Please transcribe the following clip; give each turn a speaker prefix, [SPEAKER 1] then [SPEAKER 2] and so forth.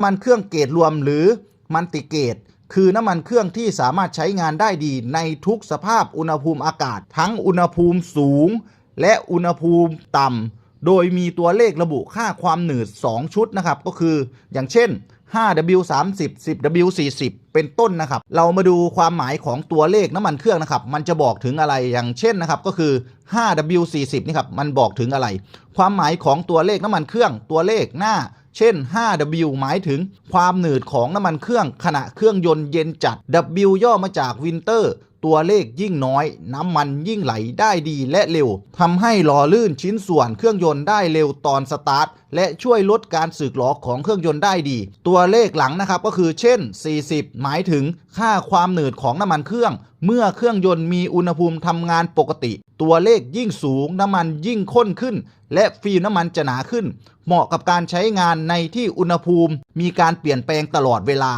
[SPEAKER 1] น้ำมันเครื่องเกรดรวมหรือมัลติเกรดคือน้ำมันเครื่องที่สามารถใช้งานได้ดีในทุกสภาพอุณหภูมิอากาศทั้งอุณหภูมิสูงและอุณหภูมิต่ำโดยมีตัวเลขระบุค่าความหนืด2ชุดนะครับก็คืออย่างเช่น 5W30 10W40 เป็นต้นนะครับเรามาดูความหมายของตัวเลขน้ำมันเครื่องนะครับมันจะบอกถึงอะไรอย่างเช่นนะครับก็คือ 5W40 นี่ครับมันบอกถึงอะไรความหมายของตัวเลขน้ำมันเครื่องตัวเลขหน้าเช่น 5W หมายถึงความหนืดของน้ำมันเครื่องขณะเครื่องยนต์เย็นจัด W ย่อมาจากวินเตอร์ตัวเลขยิ่งน้อยน้ำมันยิ่งไหลได้ดีและเร็วทำให้หล่อลื่นชิ้นส่วนเครื่องยนต์ได้เร็วตอนสตาร์ทและช่วยลดการสึกหรอของเครื่องยนต์ได้ดีตัวเลขหลังนะครับก็คือเช่น40หมายถึงค่าความหนืดของน้ำมันเครื่องเมื่อเครื่องยนต์มีอุณหภูมิทำงานปกติตัวเลขยิ่งสูงน้ำมันยิ่งข้นขึ้นและฟิล์มน้ำมันจะหนาขึ้นเหมาะกับการใช้งานในที่อุณหภูมิมีการเปลี่ยนแปลงตลอดเวลา